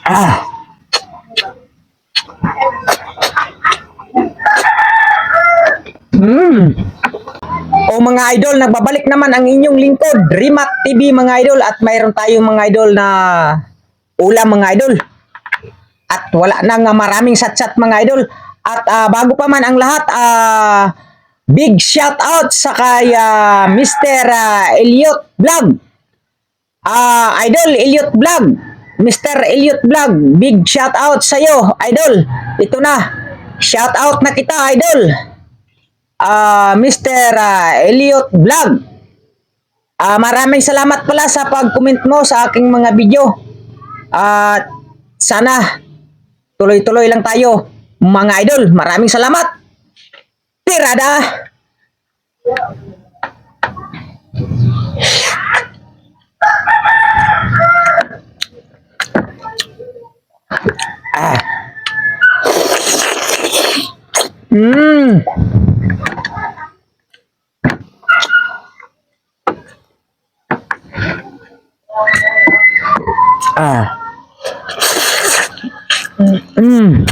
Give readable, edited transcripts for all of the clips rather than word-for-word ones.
Ah. Hmm. O mga idol, nagbabalik naman ang inyong lingkod, Rimac TV mga idol, at mayroon tayong mga idol na ulam mga idol. At wala nang maraming satset mga idol. At bago pa man ang lahat, big shout out sa kay Mr. Elliot Vlog. Idol Elliot Vlog. Mr. Elliot Vlog, big shout out sa iyo, idol. Ito na. Shout out na kita, idol. Mr. Elliot Vlog. Maraming salamat pala sa pag-comment mo sa aking mga video. At sana tuloy-tuloy lang tayo, mga idol. Maraming salamat. Tirada. Mmm. Mmm.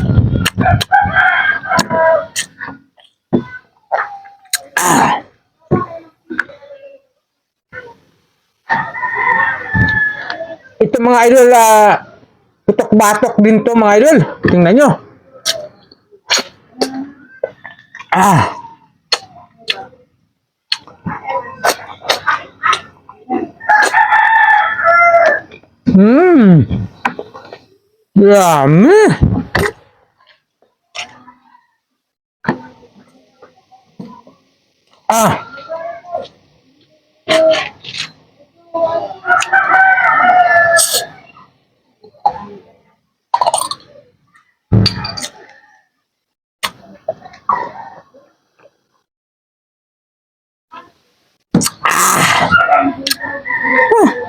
Ito mga idol, putok-batok din to mga idol. Tingnan nyo. Yummy.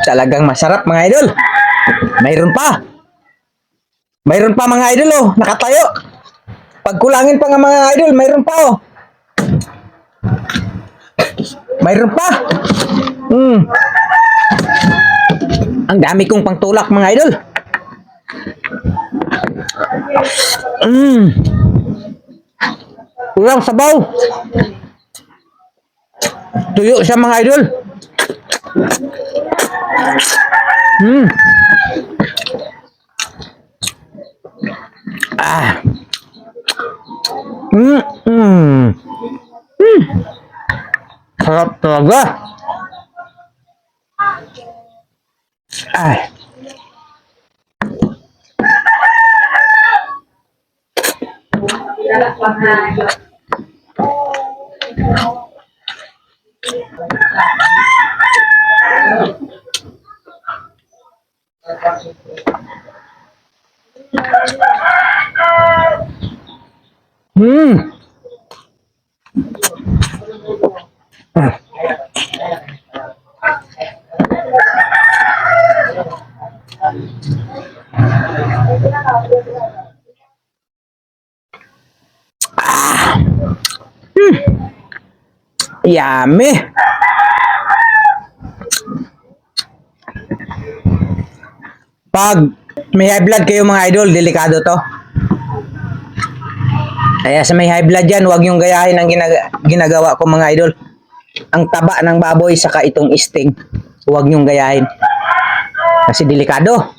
Talagang masarap mga idol. Mayroon pa. Mayroon pa mga idol oh, nakatayo. Pagkulangin pa nga mga idol, mayroon pa oh. Mayroon pa. Ang dami kong pangtulak mga idol. Ulang sabaw. Tuyo siya mga idol. Sarap talaga. Yummy. Pag may high blood kayo mga idol, delikado to. Kaya sa may high blood yan, huwag yung gayahin ang ginagawa ko mga idol. Ang taba ng baboy saka itong sting, huwag yung gayahin. Kasi delikado.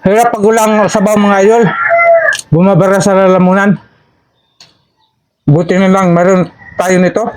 Hirap pag ulang sabaw mga idol. Bumabara sa lalamunan. Buti na lang meron tayo nito.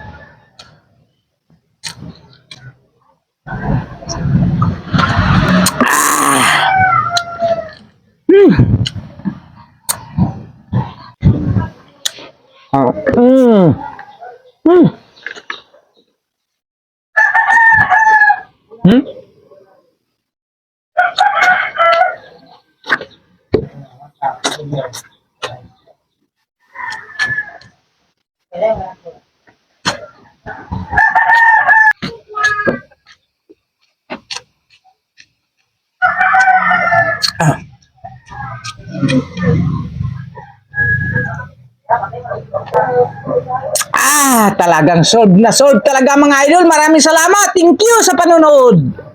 Talagang solve na solve talaga mga idol. Maraming salamat. Thank you sa panonood.